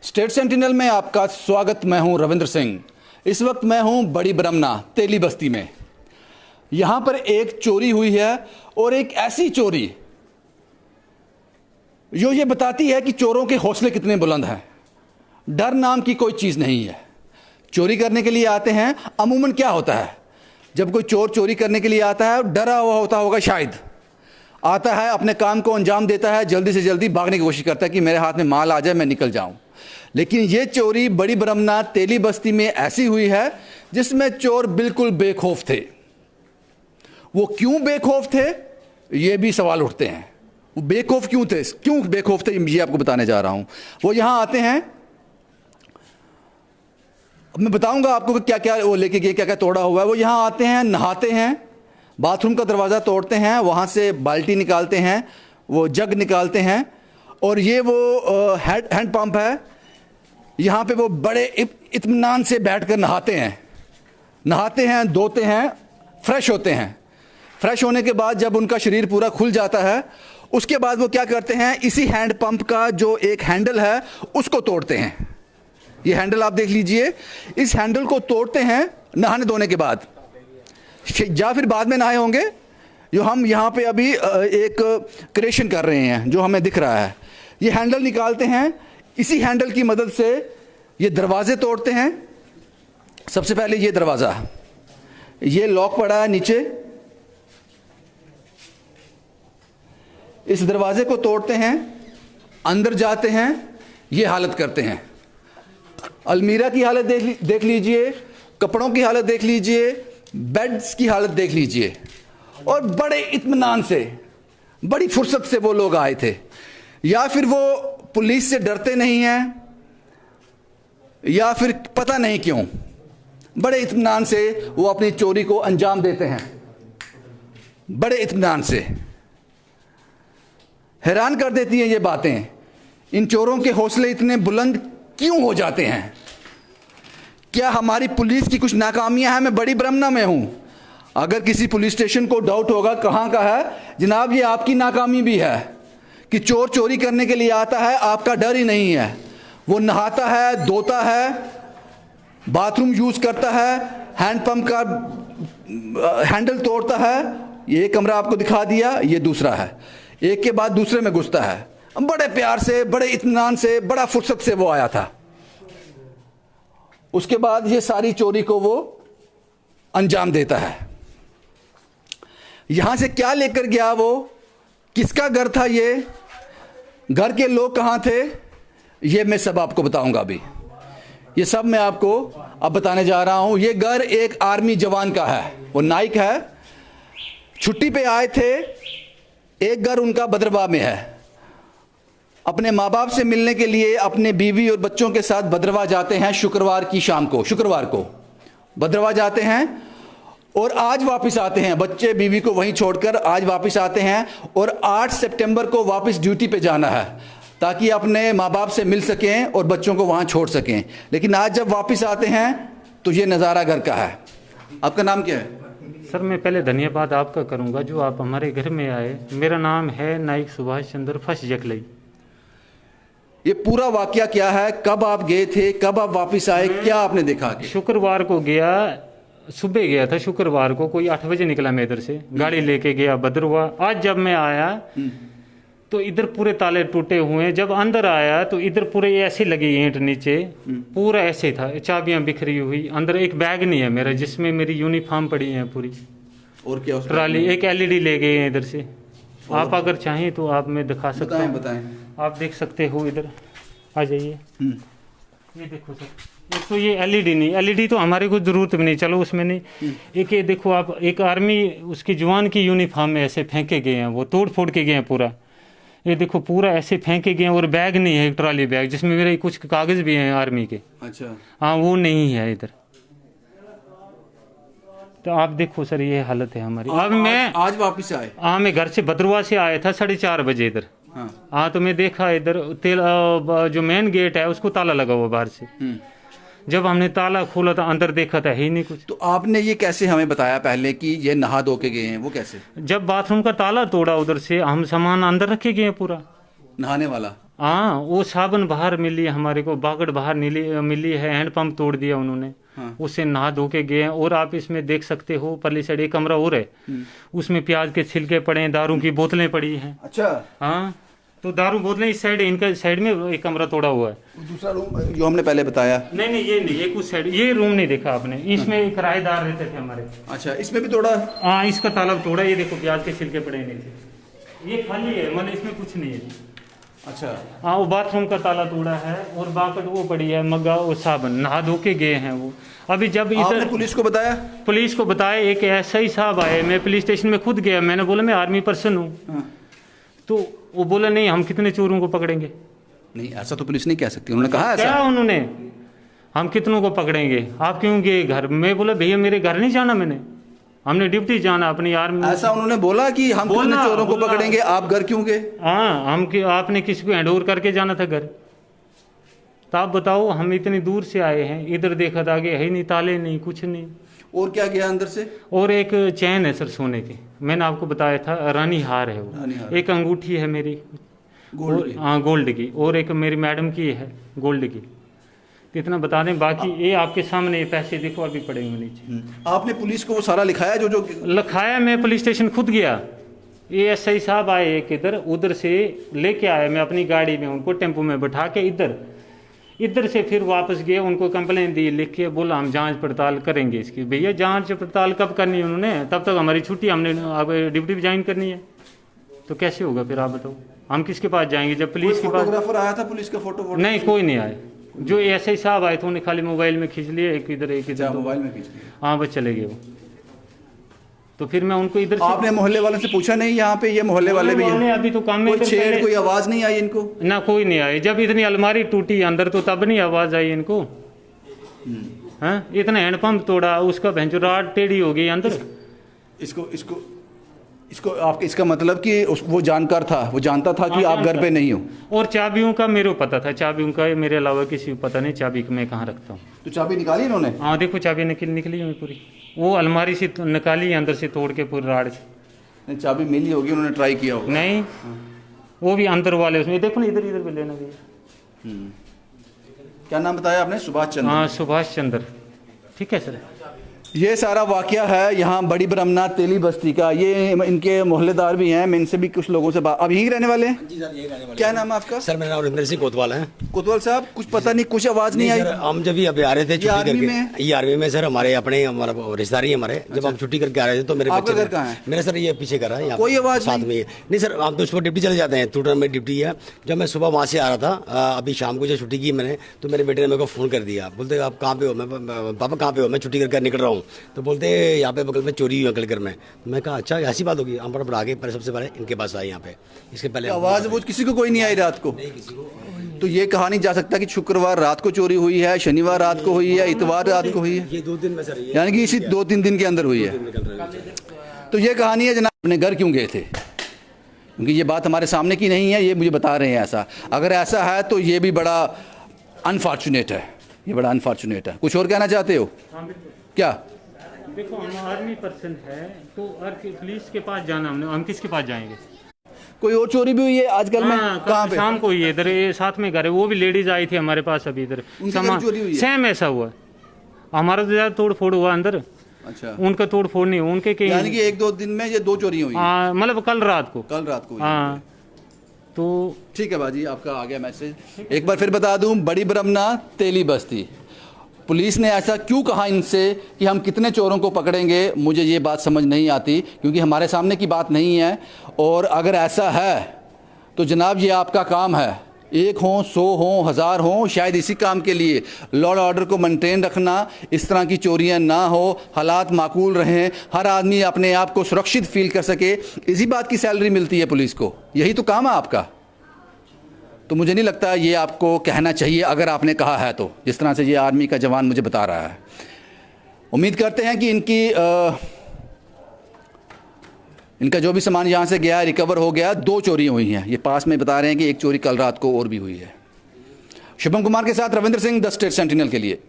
State sentinel में आपका स्वागत। मैं हूं रविंद्र सिंह। इस वक्त मैं हूं बड़ी ब्रह्मना तेली बस्ती में। यहां पर एक चोरी हुई है और एक ऐसी चोरी जो ये बताती है कि चोरों के हौसले कितने बुलंद हैं। डर नाम की कोई चीज़ नहीं है। चोरी करने के लिए आते हैं, अमूमन क्या होता है जब कोई चोर चोरी करने के लिए आता है, डरा हुआ होता होगा, शायद आता है, अपने काम को अंजाम देता है, जल्दी से जल्दी भागने की कोशिश करता है कि मेरे हाथ में माल आ जाए, मैं निकल जाऊं। लेकिन ये चोरी बड़ी ब्रह्मना तेली बस्ती में ऐसी हुई है जिसमें चोर बिल्कुल बेखौफ थे। वो क्यों बेखौफ थे, ये भी सवाल उठते हैं। वो बेखौफ क्यों थे, क्यों बेखौफ थे, ये आपको बताने जा रहा हूं। वो यहां आते हैं, अब मैं बताऊंगा आपको कि क्या क्या वो लेके गए, क्या क्या तोड़ा हुआ है। वो यहां आते हैं, नहाते हैं, बाथरूम का दरवाज़ा तोड़ते हैं, वहाँ से बाल्टी निकालते हैं, वो जग निकालते हैं, और ये वो हैंड पंप है, यहाँ पे वो बड़े इत्मीनान से बैठकर नहाते हैं, धोते हैं, फ्रेश होते हैं। फ्रेश होने के बाद जब उनका शरीर पूरा खुल जाता है, उसके बाद वो क्या करते हैं, इसी हैंड पंप का जो एक हैंडल है उसको तोड़ते हैं। ये हैंडल आप देख लीजिए, इस हैंडल को तोड़ते हैं नहाने धोने के बाद, या फिर बाद में नहाए होंगे। जो हम यहाँ पे अभी एक क्रिएशन कर रहे हैं जो हमें दिख रहा है, ये हैंडल निकालते हैं। इसी हैंडल की मदद से ये दरवाजे तोड़ते हैं। सबसे पहले ये दरवाज़ा, ये लॉक पड़ा है नीचे, इस दरवाजे को तोड़ते हैं, अंदर जाते हैं, ये हालत करते हैं। अलमीरा की हालत देख लीजिए, कपड़ों की हालत देख लीजिए, बेड्स की हालत देख लीजिए। और बड़े इत्मीनान से, बड़ी फुर्सत से वो लोग आए थे। या फिर वो पुलिस से डरते नहीं हैं, या फिर पता नहीं क्यों बड़े इत्मीनान से वो अपनी चोरी को अंजाम देते हैं। बड़े इत्मीनान से। हैरान कर देती हैं ये बातें। इन चोरों के हौसले इतने बुलंद क्यों हो जाते हैं? क्या हमारी पुलिस की कुछ नाकामियां हैं? मैं बड़ी ब्रह्मना में हूं। अगर किसी पुलिस स्टेशन को डाउट होगा कहां का है, जनाब ये आपकी नाकामी भी है कि चोर चोरी करने के लिए आता है, आपका डर ही नहीं है। वो नहाता है, धोता है, बाथरूम यूज करता है, हैंडपंप का हैंडल तोड़ता है। ये कमरा आपको दिखा दिया, ये दूसरा है, एक के बाद दूसरे में घुसता है। बड़े प्यार से, बड़े इत्मीनान से, बड़ा फुर्सत से वो आया था। उसके बाद ये सारी चोरी को वो अंजाम देता है। यहां से क्या लेकर गया वो, किसका घर था ये, घर के लोग कहां थे, ये मैं सब आपको बताऊंगा अभी। ये सब मैं आपको अब बताने जा रहा हूं। ये घर एक आर्मी जवान का है, वो नाइक है, छुट्टी पे आए थे। एक घर उनका भद्रवाह में है। अपने माँ बाप से मिलने के लिए अपने बीवी और बच्चों के साथ भद्रवाह जाते हैं। शुक्रवार की शाम को, शुक्रवार को भद्रवाह जाते हैं और आज वापस आते हैं। बच्चे बीवी को वहीं छोड़कर आज वापस आते हैं और 8 सितंबर को वापस ड्यूटी पे जाना है ताकि अपने माँ बाप से मिल सकें और बच्चों को वहाँ छोड़ सकें। लेकिन आज जब वापस आते हैं तो ये नज़ारा घर का है। आपका नाम क्या है? सर मैं पहले धन्यवाद आपका करूँगा जो आप हमारे घर में आए। मेरा नाम है नाइक सुभाष चंद्र फर्स्ट जकलई। ये पूरा वाकया क्या है, कब आप गए थे, कब आप वापस आए, क्या आपने देखा? शुक्रवार को गया, सुबह गया था शुक्रवार को, कोई 8 बजे निकला मैं इधर से, गाड़ी लेके गया भद्रवाह। आज जब मैं आया तो इधर पूरे ताले टूटे हुए हैं। जब अंदर आया तो इधर पूरे ऐसे लगी ईंट नीचे, पूरा ऐसे था, चाबियां बिखरी हुई। अंदर एक बैग नहीं है मेरा जिसमें मेरी यूनिफॉर्म पड़ी है पूरी, और क्या ट्राली, एक एलईडी ले गए हैं इधर से। आप अगर चाहें तो आप मैं दिखा सकता हूँ, बताएं। आप देख सकते हो, इधर आ जाइए। ये देखो सर, एक तो ये एलईडी नहीं, एलईडी तो हमारे को जरूरत भी नहीं, चलो उसमें नहीं। एक ये देखो आप, एक आर्मी उसकी जवान की यूनिफॉर्म में ऐसे फेंके गए हैं, वो तोड़ फोड़ के गए हैं पूरा। ये देखो पूरा ऐसे फेंके गए हैं। और बैग नहीं है, एक ट्रॉली बैग जिसमें मेरे कुछ कागज भी हैं आर्मी के। अच्छा, हाँ वो नहीं है इधर। तो आप देखो सर ये हालत है हमारी। अब मैं आज वापस आए? हाँ मैं घर से भद्रवाह से आया था 4:30 बजे इधर। हाँ तो मैं देखा इधर जो मेन गेट है उसको ताला लगा हुआ बाहर से। जब हमने ताला खोला था अंदर देखा था ही नहीं कुछ। तो आपने ये कैसे हमें बताया पहले कि ये नहा धो के गए हैं, वो कैसे? जब बाथरूम का ताला तोड़ा उधर से, हम सामान अंदर रखे गए पूरा नहाने वाला। हाँ, वो साबुन बाहर मिली है हमारे को, बागड़ बाहर मिली है, हैंडपंप तोड़ दिया उन्होंने। हाँ। उससे नहा धो के गए हैं। और आप इसमें देख सकते हो परली साइड एक कमरा और है, उसमें प्याज के छिलके पड़े हैं, दारू की बोतलें पड़ी हैं। अच्छा, हाँ, तो दारू बोतलें इस साइड, इनका साइड में एक कमरा तोड़ा हुआ है। दूसरा रूम जो हमने पहले बताया। नहीं, ये नहीं, एक उस साइड, ये रूम नहीं देखा आपने, इसमें किराएदार रहते थे हमारे। अच्छा, इसमें भी तोड़ा। हाँ, इसका ताला तोड़ा, ये देखो प्याज के छिलके पड़े हैं नीचे, ये खाली है, मतलब इसमें कुछ नहीं है। अच्छा, हाँ, वो बाथरूम का ताला तोड़ा है, और बाकट वो पड़ी है, मग्गा और साबुन, नहा धो के गए हैं वो। अभी जब आपने इधर पुलिस को बताया? पुलिस को बताया, एक एसआई साहब आए, मैं पुलिस स्टेशन में खुद गया, मैंने बोला मैं आर्मी पर्सन हूँ। हाँ। तो वो बोला नहीं, हम कितने चोरों को पकड़ेंगे। नहीं, ऐसा तो पुलिस नहीं कह सकती, उन्होंने कहा क्या ऐसा। उन्होंने, हम कितनों को पकड़ेंगे, आप क्यों गए घर। मैं बोला भैया मेरे घर नहीं जाना, मैंने, हमने ड्यूटी जाना अपनी आर्मी। ऐसा उन्होंने बोला कि हम कितने चोरों को पकड़ेंगे, आप घर क्यों गए? हाँ, आपने किसी को हैंड ओवर करके जाना था घर। तो आप बताओ, हम इतनी दूर से आए हैं, इधर देखा था आगे है नहीं, ताले नहीं, कुछ नहीं। और क्या गया अंदर से? और एक चैन है सर सोने की, मैंने आपको बताया था, रानी हार है रानी वो। हार। एक अंगूठी है मेरी गोल्ड की। हाँ, गोल्ड की, और एक मेरी मैडम की है गोल्ड की। तो इतना बता दें, बाकी ये आपके सामने ये पैसे देखो अभी पड़े हुए नीचे। आपने पुलिस को वो सारा लिखाया जो लिखाया, मैं पुलिस स्टेशन खुद गया, ये एसआई साहब आए एक इधर, उधर से लेके आया मैं अपनी गाड़ी में, उनको टेम्पो में बैठा के इधर से फिर वापस गए, उनको कंप्लेन दी, लिख के बोला हम जांच पड़ताल करेंगे इसकी। भैया जांच पड़ताल कब करनी है उन्होंने, तब तक हमारी छुट्टी, हमने अब ड्यूटी भी ज्वाइन करनी है, तो कैसे होगा फिर आप बताओ, हम किसके पास जाएंगे जब पुलिस के पास। फोटोग्राफर आया था पुलिस का फोटो? नहीं, कोई नहीं आया, जो एसआई साहब आए थे उन्हें खाली मोबाइल में खींच लिए, एक इधर एक इधर, मोबाइल में खींच लिया। हाँ, बस चले गए वो। तो फिर मैं उनको इधर से, आपने मोहल्ले वालों से पूछा नहीं, यहाँ पे ये मोहल्ले वाले भी हैं? अभी तो काम में कोई छेड़, कोई आवाज नहीं आई इनको? ना, कोई नहीं आई। जब इतनी अलमारी टूटी अंदर तो तब नहीं आवाज आई इनको। हाँ, इतना हैंडपंप तोड़ा, उसका भैंचो राड टेढ़ी हो गई अंदर। इसको आपके, इसका मतलब कि वो जानकार था, वो जानता था कि आप घर पे नहीं हो। और चाबियों का मेरे को पता था, चाबियों का मेरे अलावा किसी को पता नहीं चाबी मैं कहाँ रखता हूँ। तो चाबी निकाली इन्होंने? हाँ, देखो चाबी निकली हुई पूरी, वो अलमारी से निकाली अंदर से तोड़ के पूरी राड से। नहीं, चाबी मिली होगी, उन्होंने ट्राई किया होगा। नहीं, वो भी अंदर वाले उसमें, देखो ना इधर भी लेना भैया। क्या नाम बताया आपने? सुभाष चंद्र। हाँ, सुभाष चंद्र। ठीक है सर। ये सारा वाकया है यहाँ बड़ी ब्रह्मनाथ तेली बस्ती का। ये इनके मोहल्लेदार भी हैं, मैं इनसे भी कुछ लोगों से अब यहीं रहने वाले हैं? जी सर, यही रहने वाले। क्या नाम है आपका? सर मेरा नाम रविंदर सिंह कोतवाल है। कोतवाल साहब, कुछ पता नहीं, कुछ आवाज नहीं आई? सर हम जब अभी आ रहे थे छुट्टी आर्मी करके, में? ये आर्मी में सर, हमारा रिश्तेदारी है हमारे। जब हम छुट्टी करके आ रहे थे तो मेरे आपका बच्चे घर कहाँ है? मेरा सर ये पीछे कर रहा है यहाँ, कोई आवाज साथ में। नहीं सर, हम तो सुबह ड्यूटी चले जाते हैं, टूटर में ड्यूटी है। जब मैं सुबह वहाँ से आ रहा था, अभी शाम को जब छुट्टी की मैंने, तो मेरे बेटे ने मेरे को फोन कर दिया, बोलते आप कहाँ पे हो? मैं पापा कहाँ पे हो? मैं छुट्टी करके निकल रहा हूँ। तो बोलते यहाँ पे बगल में चोरी हुई अंकल घर में। मैं कहा अच्छा, ऐसी बात होगी। हम पर आगे पहले, सबसे पहले इनके पास आए यहाँ पे, इसके पहले आवाज वो किसी को कोई नहीं आई रात को? नहीं किसी को। तो ये कहा नहीं जा सकता कि शुक्रवार रात को चोरी हुई है, शनिवार रात को हुई है, इतवार रात को हुई है, ये 2 दिन में सर, ये यानी कि इसी 2-3 दिन के अंदर हुई है। निकल रहे हैं। तो ये कहानी है जनाब, अपने घर क्यों गए थे? क्योंकि ये बात हमारे सामने की नहीं है, ये मुझे बता रहे हैं ऐसा। अगर ऐसा है तो ये भी बड़ा अनफॉर्चुनेट है, ये बड़ा अनफॉर्चुनेट है। कुछ और कहना चाहते हो? क्या? देखो, हम आर्मी पर्सन है तो पुलिस के पास जाना, हम किसके पास जाएंगे? कोई और चोरी भी हुई है आजकल में? कहाँ पे? शाम को ही है, इधर ये साथ में घर है, वो भी लेडीज आई थी हमारे पास अभी इधर, घर चोरी हुई है? सेम ऐसा हुआ। हमारा तो ज्यादा तोड़ फोड़ हुआ अंदर, अच्छा। उनका तोड़ फोड़ नहीं हुआ, उनके यानी कि 1-2 दिन में ये 2 चोरी हुई? हाँ, मतलब कल रात को। कल रात को? हाँ, तो ठीक है बाजी, आपका आ गया मैसेज। एक बार फिर बता दूं, बड़ी ब्रह्मनाथ तेली बस्ती, पुलिस ने ऐसा क्यों कहा इनसे कि हम कितने चोरों को पकड़ेंगे, मुझे ये बात समझ नहीं आती, क्योंकि हमारे सामने की बात नहीं है। और अगर ऐसा है तो जनाब ये आपका काम है, 1 हो, 100 हो, 1000 हो, शायद इसी काम के लिए लॉ एंड ऑर्डर को मेंटेन रखना, इस तरह की चोरियां ना हो, हालात माकूल रहें, हर आदमी अपने आप को सुरक्षित फील कर सके, इसी बात की सैलरी मिलती है पुलिस को, यही तो काम है आपका। तो मुझे नहीं लगता ये आपको कहना चाहिए, अगर आपने कहा है तो, जिस तरह से ये आर्मी का जवान मुझे बता रहा है। उम्मीद करते हैं कि इनका जो भी सामान यहाँ से गया रिकवर हो गया। 2 चोरियाँ हुई हैं, ये पास में बता रहे हैं कि एक चोरी कल रात को और भी हुई है। शुभम कुमार के साथ Ravindra Singh, the state sentinel के लिए।